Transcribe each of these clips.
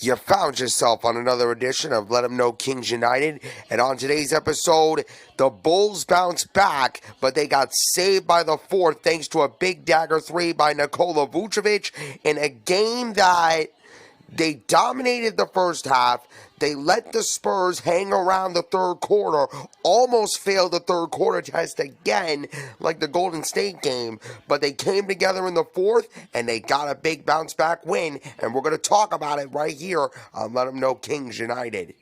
You found yourself on another edition of Let 'em Know Kings United, and on today's episode, the Bulls bounced back, but they got saved by the fourth thanks to a big dagger three by Nikola Vucevic in a game that they dominated the first half. They let the Spurs hang around the third quarter, almost failed the third quarter test again, like the Golden State game. But they came together in the fourth, and they got a big bounce-back win. And we're going to talk about it right here on Let 'em Know Kings United.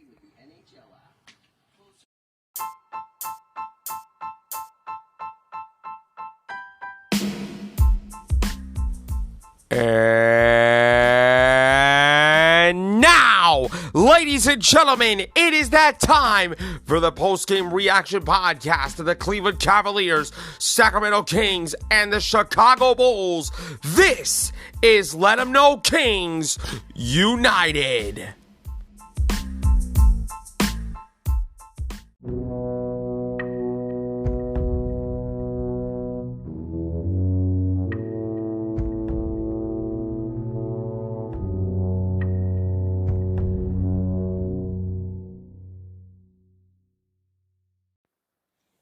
And now, ladies and gentlemen, it is that time for the post-game reaction podcast of the Cleveland Cavaliers, Sacramento Kings, and the Chicago Bulls. This is Let 'em Know Kings United.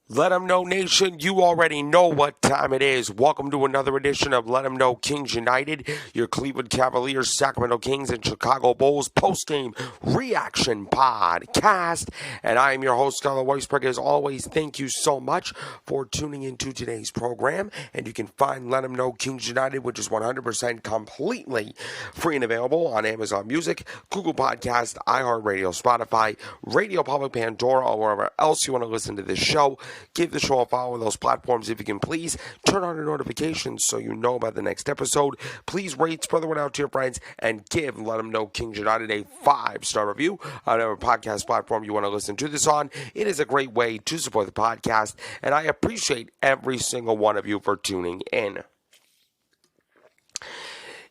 Let 'em know, Nation. You already know what time it is. Welcome to another edition of Let 'em Know Kings United, your Cleveland Cavaliers, Sacramento Kings, and Chicago Bulls post-game reaction podcast. And I am your host, Skylar Weisberg. As always, thank you so much for tuning into today's program. And you can find Let 'em Know Kings United, which is 100% completely free and available on Amazon Music, Google Podcast, iHeartRadio, Spotify, Radio Public, Pandora, or wherever else you want to listen to this show. Give the show a follow on those platforms if you can, please. Turn on your notifications so you know about the next episode. Please rate, spread the word out to your friends, and give Let 'em Know Kings United a 5-star review on whatever podcast platform you want to listen to this on. It is a great way to support the podcast, and I appreciate every single one of you for tuning in.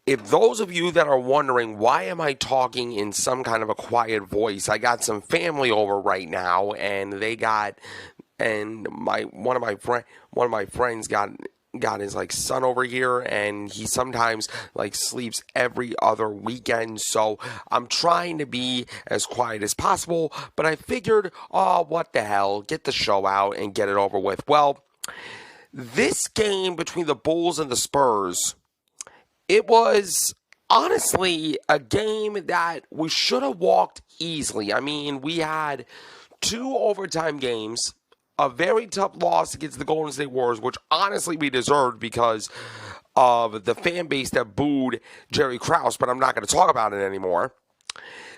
If those of you that are wondering, why am I talking in some kind of a quiet voice? I got some family over right now, and one of my friends got his son over here, and he sometimes sleeps every other weekend. So I'm trying to be as quiet as possible, but I figured, what the hell, get the show out and get it over with. Well, this game between the Bulls and the Spurs, it was honestly a game that we should have walked easily. I mean, we had 2 overtime games, a very tough loss against the Golden State Warriors, which honestly we deserved because of the fan base that booed Jerry Krause, but I'm not going to talk about it anymore.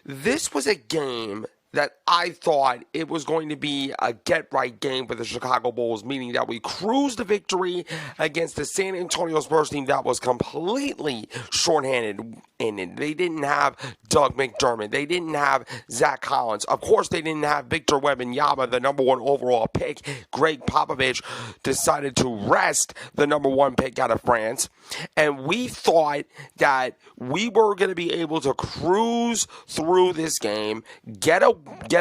This was a game that I thought it was going to be a get-right game for the Chicago Bulls, meaning that we cruised to victory against the San Antonio Spurs team that was completely shorthanded in it. They didn't have Doug McDermott. They didn't have Zach Collins. Of course, they didn't have Victor Wembanyama, the number 1 overall pick. Greg Popovich decided to rest the number 1 pick out of France. And we thought that we were going to be able to cruise through this game, get a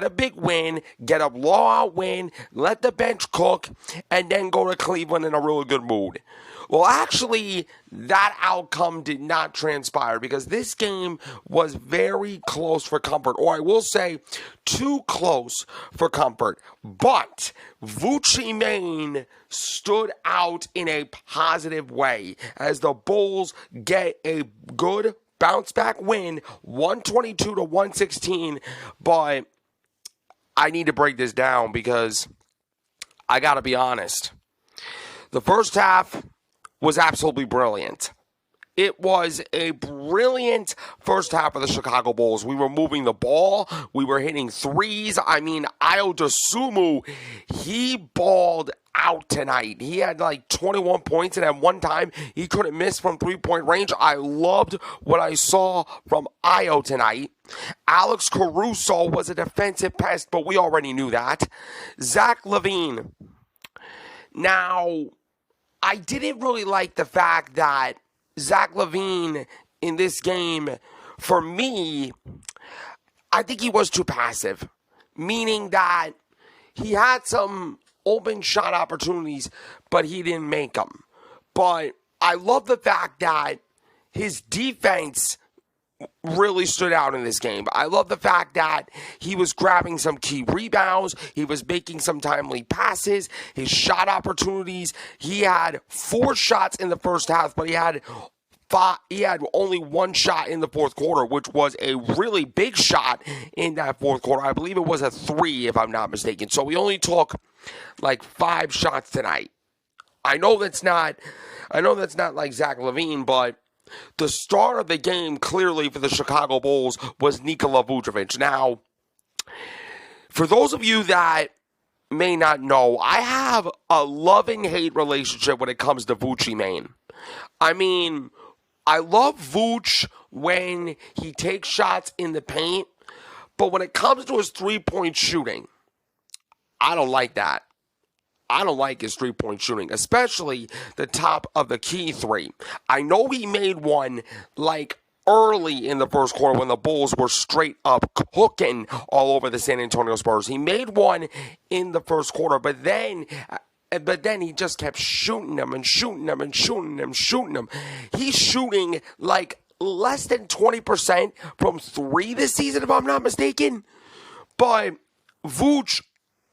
big win, get a blowout win, let the bench cook, and then go to Cleveland in a really good mood. Well, actually, that outcome did not transpire because this game was very close for comfort, or I will say too close for comfort. But Vooch Maine stood out in a positive way as the Bulls get a good bounce-back win, 122-116, but I need to break this down because I got to be honest. The first half was absolutely brilliant. It was a brilliant first half of the Chicago Bulls. We were moving the ball. We were hitting threes. I mean, Ayo Dosunmu, he balled out tonight. He had 21 points, and at one time, he couldn't miss from three-point range. I loved what I saw from Ayo tonight. Alex Caruso was a defensive pest, but we already knew that. Zach LaVine. Now, I didn't really like the fact that Zach LaVine in this game, for me, I think he was too passive. Meaning that he had some open shot opportunities, but he didn't make them. But I love the fact that his defense really stood out in this game. I love the fact that he was grabbing some key rebounds. He was making some timely passes. His shot opportunities. He had 4 shots in the first half, but he had only 1 shot in the fourth quarter, which was a really big shot in that fourth quarter. I believe it was a 3, if I'm not mistaken. So he only took like 5 shots tonight. I know that's not like Zach LaVine, but the star of the game, clearly, for the Chicago Bulls was Nikola Vucevic. Now, for those of you that may not know, I have a love and hate relationship when it comes to Vooch, man. I mean, I love Vooch when he takes shots in the paint, but when it comes to his three-point shooting, I don't like that. I don't like his three-point shooting, especially the top of the key 3. I know he made one like early in the first quarter when the Bulls were straight up cooking all over the San Antonio Spurs. He made one in the first quarter, but then he just kept shooting them and shooting them and shooting them, shooting them. He's shooting like less than 20% from 3 this season, if I'm not mistaken. But Vooch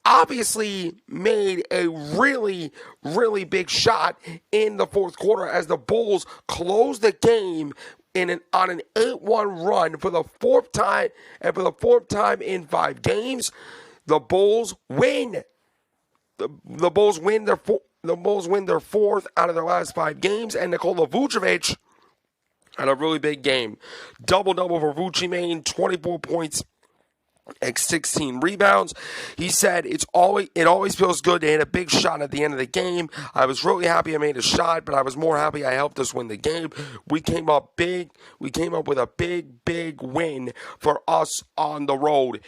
obviously made a really, really big shot in the fourth quarter as the Bulls closed the game on an 8-1 run for the 4th time, and for the 4th time in 5 games, the Bulls win. The Bulls win their 4th out of their last 5 games, and Nikola Vucevic had a really big game. Double-double for Vooch, man, 24 points and 16 rebounds. He said it always feels good to hit a big shot at the end of the game. I was really happy I made a shot, but I was more happy I helped us win the game. We came up big. We came up with a big win for us on the road.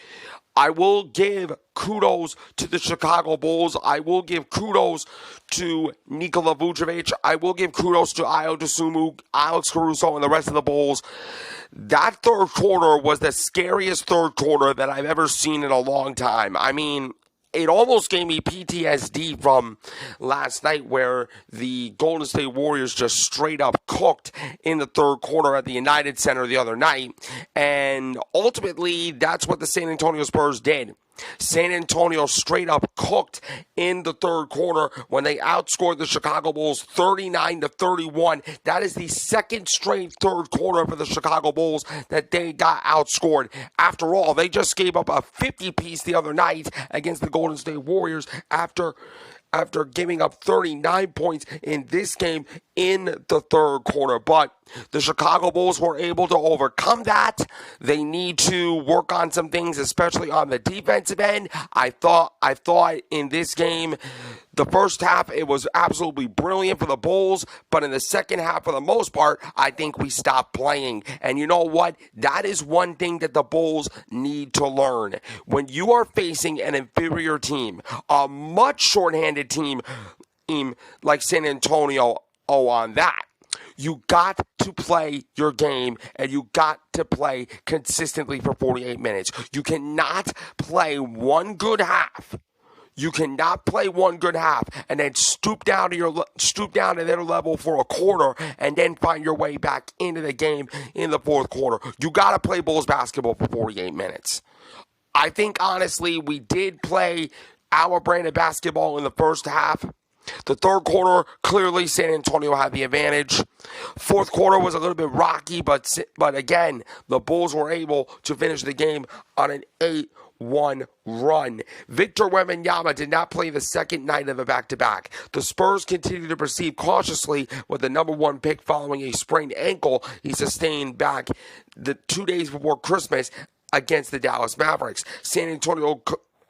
I will give kudos to the Chicago Bulls. I will give kudos to Nikola Vucevic. I will give kudos to Ayo Dosunmu, Alex Caruso, and the rest of the Bulls. That third quarter was the scariest third quarter that I've ever seen in a long time. I mean, it almost gave me PTSD from last night where the Golden State Warriors just straight up cooked in the third quarter at the United Center the other night. And ultimately, that's what the San Antonio Spurs did. San Antonio straight up cooked in the third quarter when they outscored the Chicago Bulls 39-31. That is the second straight third quarter for the Chicago Bulls that they got outscored. After all, they just gave up a 50-piece the other night against the Golden State Warriors after giving up 39 points in this game in the third quarter. But the Chicago Bulls were able to overcome that. They need to work on some things, especially on the defensive end. I thought in this game, the first half, it was absolutely brilliant for the Bulls, but in the second half, for the most part, I think we stopped playing. And you know what? That is one thing that the Bulls need to learn. When you are facing an inferior team, a much shorthanded team like San Antonio, on that, you got to play your game, and you got to play consistently for 48 minutes. You cannot play one good half. You cannot play one good half and then stoop down to their level for a quarter and then find your way back into the game in the fourth quarter. You got to play Bulls basketball for 48 minutes. I think, honestly, we did play our brand of basketball in the first half. The third quarter, clearly San Antonio had the advantage. Fourth quarter was a little bit rocky, but again, the Bulls were able to finish the game on an 8-1 run. Victor Wembanyama did not play the second night of a back-to-back. The Spurs continue to proceed cautiously with the number 1 pick following a sprained ankle he sustained back the 2 days before Christmas against the Dallas Mavericks. San Antonio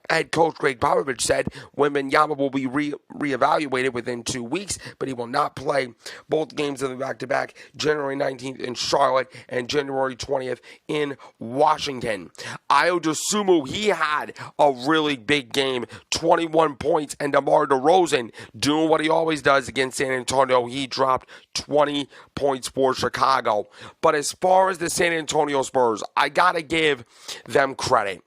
head coach Greg Popovich said Wembanyama will be reevaluated within 2 weeks, but he will not play both games of the back-to-back, January 19th in Charlotte and January 20th in Washington. Ayo Dosunmu, he had a really big game, 21 points, and DeMar DeRozan doing what he always does against San Antonio. He dropped 20 points for Chicago. But as far as the San Antonio Spurs, I gotta give them credit.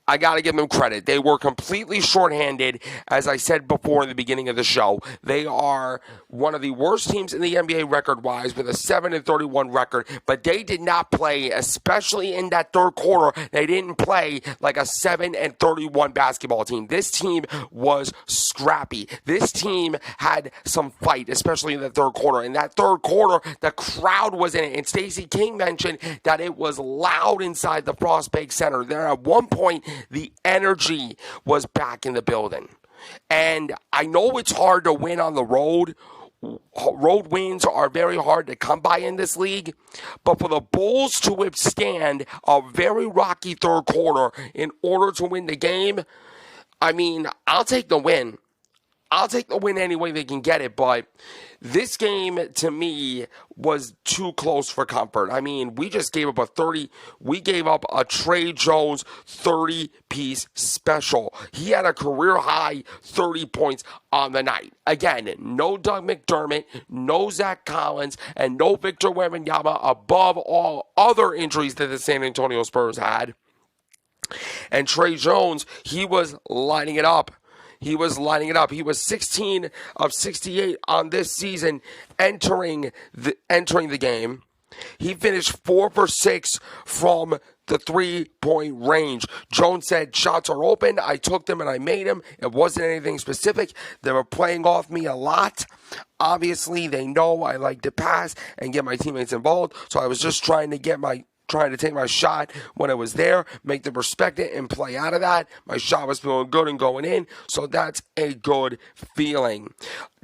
I got to give them credit. They were completely shorthanded, as I said before in the beginning of the show. They are one of the worst teams in the NBA record-wise with a 7-31 record, but they did not play, especially in that third quarter, they didn't play like a 7-31 basketball team. This team was scrappy. This team had some fight, especially in the third quarter. In that third quarter, the crowd was in it, and Stacey King mentioned that it was loud inside the Frostbank Center. There at one point, the energy was back in the building. And I know it's hard to win on the road. Road wins are very hard to come by in this league. But for the Bulls to withstand a very rocky third quarter in order to win the game, I mean, I'll take the win. I'll take the win any way they can get it, but this game, to me, was too close for comfort. I mean, we just gave up we gave up a Trey Jones 30-piece special. He had a career-high 30 points on the night. Again, no Doug McDermott, no Zach Collins, and no Victor Wembanyama above all other injuries that the San Antonio Spurs had. And Trey Jones, he was lining it up. He was 16 of 68 on this season entering the game. He finished 4 for 6 from the three-point range. Jones said, shots are open. I took them and I made them. It wasn't anything specific. They were playing off me a lot. Obviously, they know I like to pass and get my teammates involved. So I was just trying to take my shot when it was there, make them respect it, and play out of that. My shot was feeling good and going in, so that's a good feeling.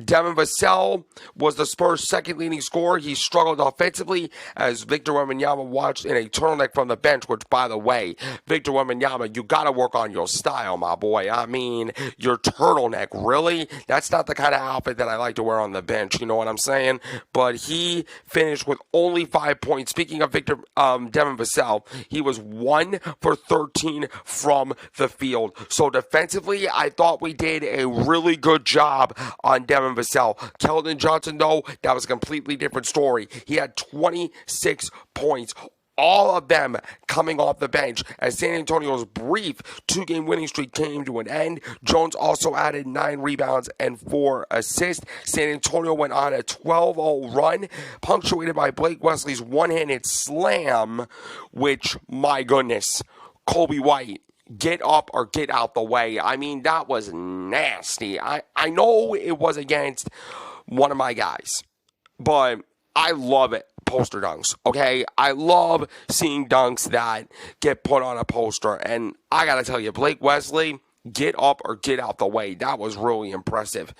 Devin Vassell was the Spurs' second leading scorer. He struggled offensively as Victor Wembanyama watched in a turtleneck from the bench, which, by the way, Victor Wembanyama, you got to work on your style, my boy. I mean, your turtleneck, really? That's not the kind of outfit that I like to wear on the bench, you know what I'm saying? But he finished with only 5 points. Speaking of Devin Vassell, he was 1 for 13 from the field. So defensively, I thought we did a really good job on Devin Vassell. Keldon Johnson, though, that was a completely different story. He had 26 points. All of them coming off the bench as San Antonio's brief 2-game winning streak came to an end. Jones also added 9 rebounds and 4 assists. San Antonio went on a 12-0 run, punctuated by Blake Wesley's one-handed slam, which, my goodness, Kobe White, get up or get out the way. I mean, that was nasty. I know it was against one of my guys, but I love it. Poster dunks, okay? I love seeing dunks that get put on a poster, and I gotta tell you, Blake Wesley, get up or get out the way. That was really impressive.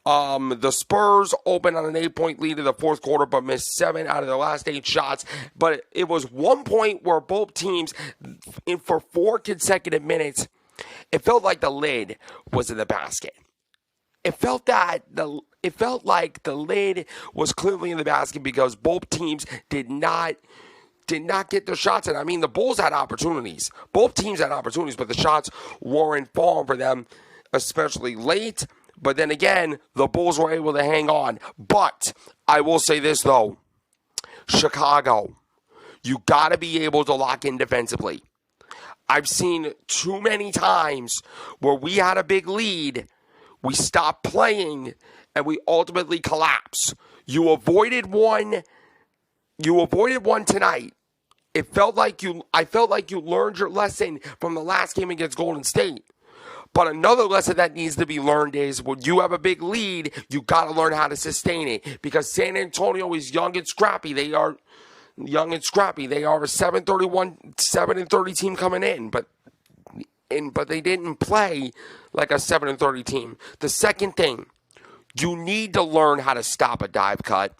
The Spurs opened on an 8-point lead in the fourth quarter, but missed 7 out of their last 8 shots. But it was one point where both teams, for 4 consecutive minutes, it felt like the lid was in the basket. It felt like the lid was clearly in the basket because both teams did not get their shots in. I mean, the Bulls had opportunities. Both teams had opportunities, but the shots weren't falling for them, especially late. But then again, the Bulls were able to hang on. But I will say this, though. Chicago, you got to be able to lock in defensively. I've seen too many times where we had a big lead, we stopped playing, and we ultimately collapse. You avoided one tonight. I felt like you learned your lesson from the last game against Golden State. But another lesson that needs to be learned is when you have a big lead, you got to learn how to sustain it. Because San Antonio is young and scrappy. They are young and scrappy. They are a 7-30 team coming in, but they didn't play like a 7-30 team. The second thing, you need to learn how to stop a dive cut.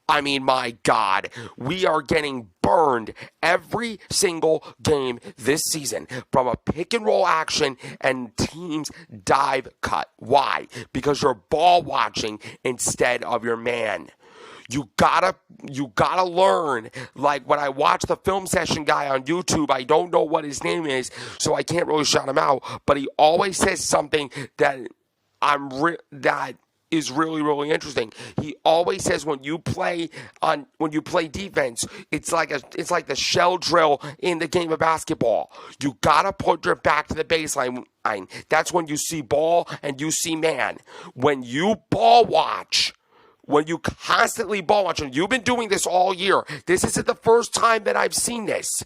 I mean, my God, we are getting burned every single game this season from a pick and roll action and teams dive cut. Why? Because you're ball watching instead of your man. You gotta learn. Like when I watch the film session guy on YouTube, I don't know what his name is, so I can't really shout him out. But he always says something that is really, really interesting. He always says when you play defense, it's like the shell drill in the game of basketball. You gotta put your back to the baseline. That's when you see ball and you see man. When you ball watch, when you constantly ball watch, and you've been doing this all year, this isn't the first time that I've seen this.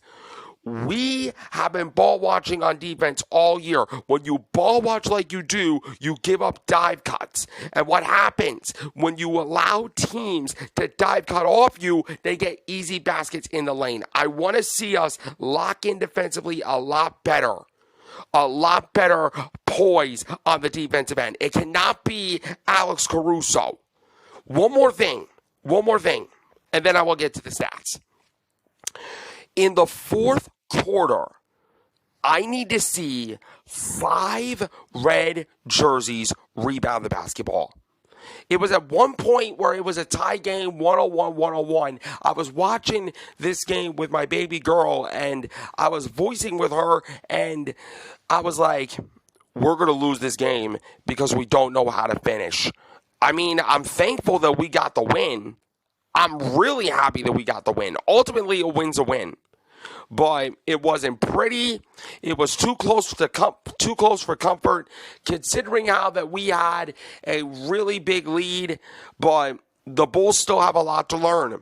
We have been ball watching on defense all year. When you ball watch like you do, you give up dive cuts. And what happens when you allow teams to dive cut off you, they get easy baskets in the lane. I want to see us lock in defensively a lot better poise on the defensive end. It cannot be Alex Caruso. One more thing, and then I will get to the stats. In the fourth quarter, I need to see 5 red jerseys rebound the basketball. It was at one point where it was a tie game, 101-101. I was watching this game with my baby girl, and I was voicing with her, and I was like, we're going to lose this game because we don't know how to finish. I mean, I'm thankful that we got the win. I'm really happy that we got the win. Ultimately, a win's a win. But it wasn't pretty. It was too close for comfort, considering how that we had a really big lead. But the Bulls still have a lot to learn.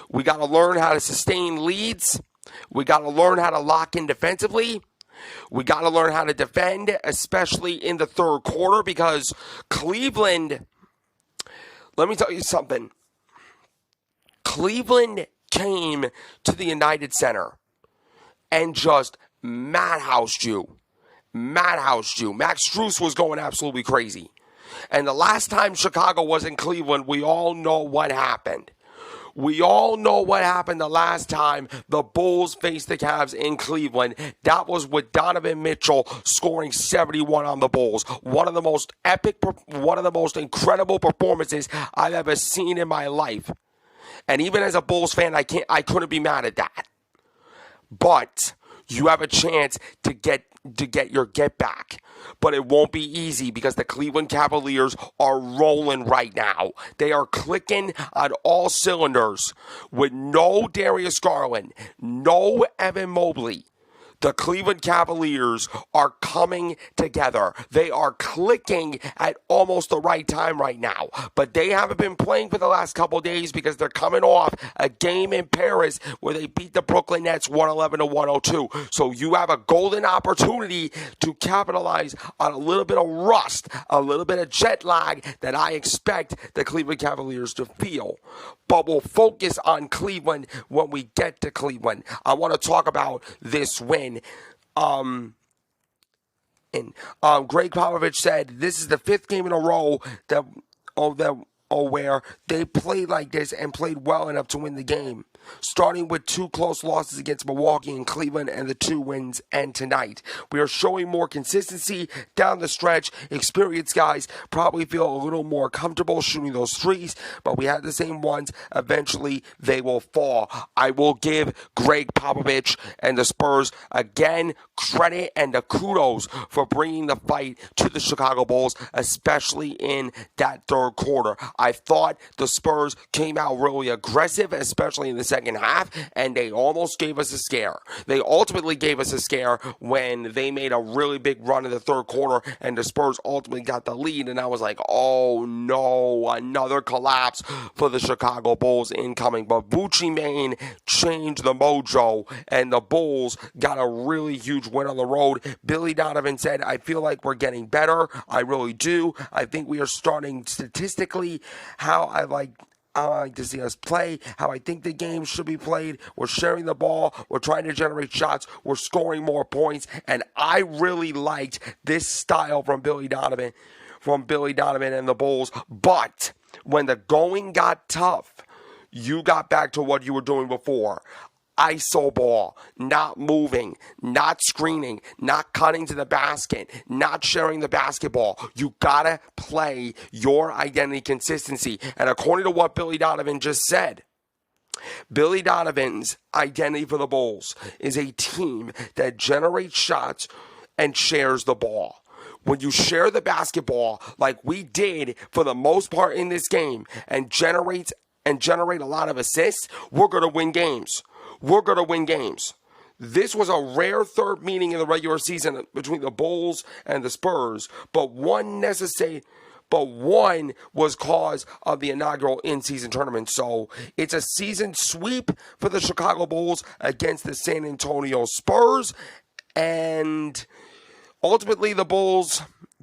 We got to learn how to sustain leads. We got to learn how to lock in defensively. We got to learn how to defend, especially in the third quarter, because Cleveland, let me tell you something. Cleveland came to the United Center and just madhoused you. Max Strus was going absolutely crazy. And the last time Chicago was in Cleveland, we all know what happened. We all know what happened the last time the Bulls faced the Cavs in Cleveland. That was with Donovan Mitchell scoring 71 on the Bulls. One of the most incredible performances I've ever seen in my life. And even as a Bulls fan, I couldn't be mad at that. But you have a chance to get your get back. But it won't be easy because the Cleveland Cavaliers are rolling right now. They are clicking on all cylinders with no Darius Garland, no Evan Mobley. The Cleveland Cavaliers are coming together. They are clicking at almost the right time right now. But they haven't been playing for the last couple of days because they're coming off a game in Paris where they beat the Brooklyn Nets 111-102. So you have a golden opportunity to capitalize on a little bit of rust, a little bit of jet lag that I expect the Cleveland Cavaliers to feel. But we'll focus on Cleveland when we get to Cleveland. I want to talk about this win. Greg Popovich said this is the 5th game in a row where they played like this and played well enough to win the game. Starting with 2 close losses against Milwaukee and Cleveland and the 2 wins and tonight. We are showing more consistency down the stretch. Experienced guys probably feel a little more comfortable shooting those threes, but we had the same ones. Eventually, they will fall. I will give Greg Popovich and the Spurs again credit and the kudos for bringing the fight to the Chicago Bulls, especially in that third quarter. I thought the Spurs came out really aggressive, especially in the second half, and they almost gave us a scare. They ultimately gave us a scare when they made a really big run in the third quarter, and the Spurs ultimately got the lead, and I was like, oh no, another collapse for the Chicago Bulls incoming. But vooch changed the mojo, and the Bulls got a really huge win on the road. Billy Donovan said, I feel like we're getting better. I really do. I think we are starting statistically how I like to see us play, how I think the game should be played. We're sharing the ball. We're trying to generate shots. We're scoring more points. And I really liked this style from Billy Donovan and the Bulls. But when the going got tough, you got back to what you were doing before. ISO ball, not moving, not screening, not cutting to the basket, not sharing the basketball. You gotta play your identity consistency. And according to what Billy Donovan just said, Billy Donovan's identity for the Bulls is a team that generates shots and shares the ball. when you share the basketball like we did for the most part in this game and generate a lot of assists, we're going to win games. We're going to win games. This was a rare third meeting in the regular season between the Bulls and the Spurs, but one was cause of the inaugural in-season tournament. So it's a season sweep for the Chicago Bulls against the San Antonio Spurs, and ultimately the Bulls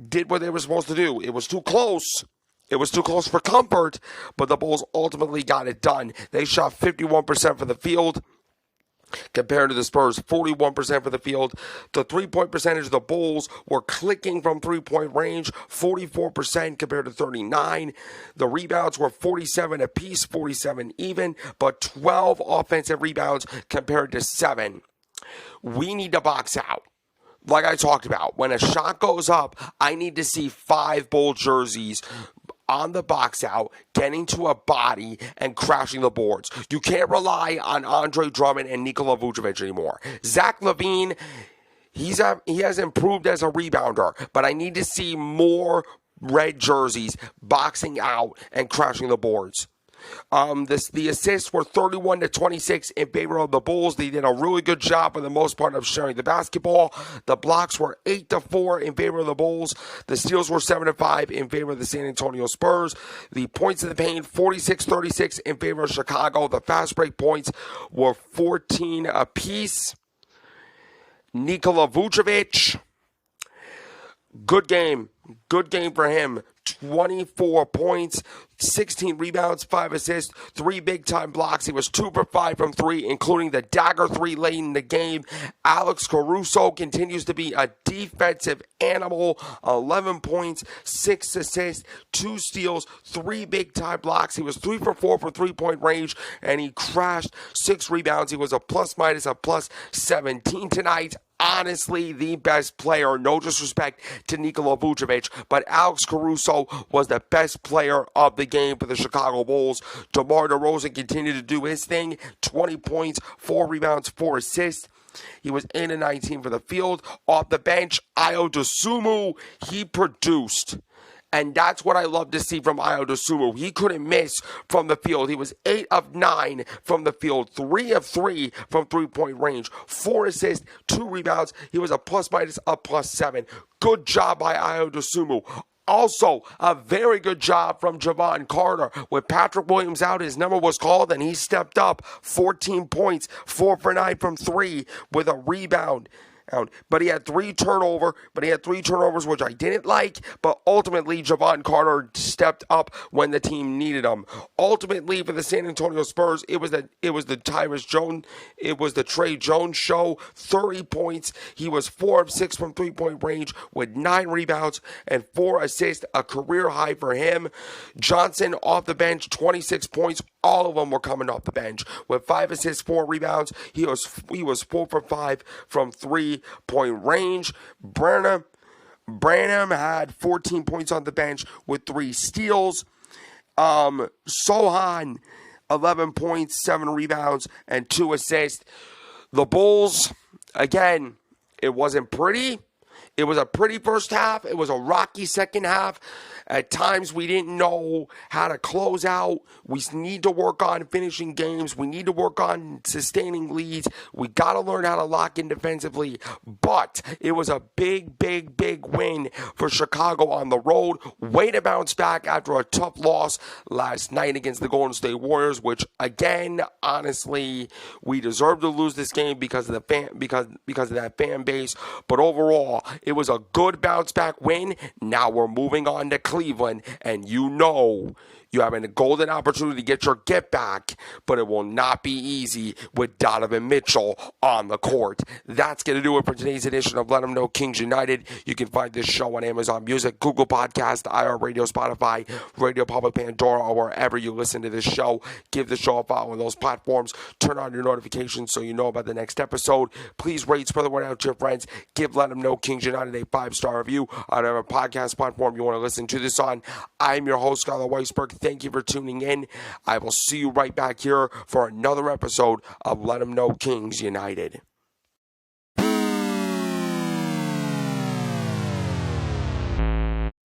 did what they were supposed to do. It was too close. It was too close for comfort, but the Bulls ultimately got it done. They shot 51% from the field, compared to the Spurs, 41% for the field. The three-point percentage of the Bulls were clicking from three-point range, 44% compared to 39%. The rebounds were 47 apiece, 47 even, but 12 offensive rebounds compared to 7. We need to box out. Like I talked about, when a shot goes up, I need to see 5 Bull jerseys on the box out, getting to a body and crashing the boards. You can't rely on Andre Drummond and Nikola Vucevic anymore. Zach LaVine, he has improved as a rebounder, but I need to see more red jerseys boxing out and crashing the boards. The assists were 31-26 in favor of the Bulls. They did a really good job for the most part of sharing the basketball. The blocks were 8-4 in favor of the Bulls. The steals were 7-5 in favor of the San Antonio Spurs. The points in the paint, 46-36 in favor of Chicago. The fast break points were 14 apiece. Nikola Vucevic, good game for him. 24 points, 16 rebounds, 5 assists, 3 big-time blocks. He was 2 for 5 from 3, including the dagger 3 late in the game. Alex Caruso continues to be a defensive animal. 11 points, 6 assists, 2 steals, 3 big-time blocks. He was 3 for 4 from three-point range, and he crashed 6 rebounds. He was a plus-minus of plus 17 tonight. Honestly, the best player, no disrespect to Nikola Vucevic, but Alex Caruso was the best player of the game for the Chicago Bulls. DeMar DeRozan continued to do his thing, 20 points, 4 rebounds, 4 assists. He was 8-19 for the field. Off the bench, Ayo Dosunmu, he produced. And that's what I love to see from Ayo Dosunmu. He couldn't miss from the field. He was 8 of 9 from the field, 3 of 3 from three-point range, 4 assists, 2 rebounds. He was a plus-minus of plus 7. Good job by Ayo Dosunmu. Also, a very good job from Jevon Carter. With Patrick Williams out, his number was called, and he stepped up. 14 points, 4 for 9 from 3 with a rebound. But he had 3 turnovers, which I didn't like. But ultimately, Jevon Carter stepped up when the team needed him. Ultimately, for the San Antonio Spurs, it was the Trey Jones show. 30 points. He was 4 of 6 from three-point range with 9 rebounds and 4 assists, a career high for him. Johnson off the bench, 26 points. All of them were coming off the bench with 5 assists, 4 rebounds. He was 4 for 5 from three-point range. Branham had 14 points on the bench with 3 steals. Sohan, 11 points, 7 rebounds, and 2 assists. The Bulls, again, it wasn't pretty. It was a pretty first half. It was a rocky second half. At times, we didn't know how to close out. We need to work on finishing games. We need to work on sustaining leads. We got to learn how to lock in defensively. But it was a big win for Chicago on the road. Way to bounce back after a tough loss last night against the Golden State Warriors, which, again, honestly, we deserve to lose this game because of that fan base. But overall, it was a good bounce back win. Now we're moving on to Cleveland, and you have a golden opportunity to get your get back, but it will not be easy with Donovan Mitchell on the court. That's going to do it for today's edition of Let 'Em Know Kings United. You can find this show on Amazon Music, Google Podcast, iHeartRadio, Spotify, Radio Public, Pandora, or wherever you listen to this show. Give the show a follow on those platforms. Turn on your notifications so you know about the next episode. Please rate, spread the word out to your friends. Give Let 'Em Know Kings United a 5-star review on whatever podcast platform you want to listen to this on. I'm your host, Skylar Weisberg. Thank you for tuning in. I will see you right back here for another episode of Let 'Em Know Kings United.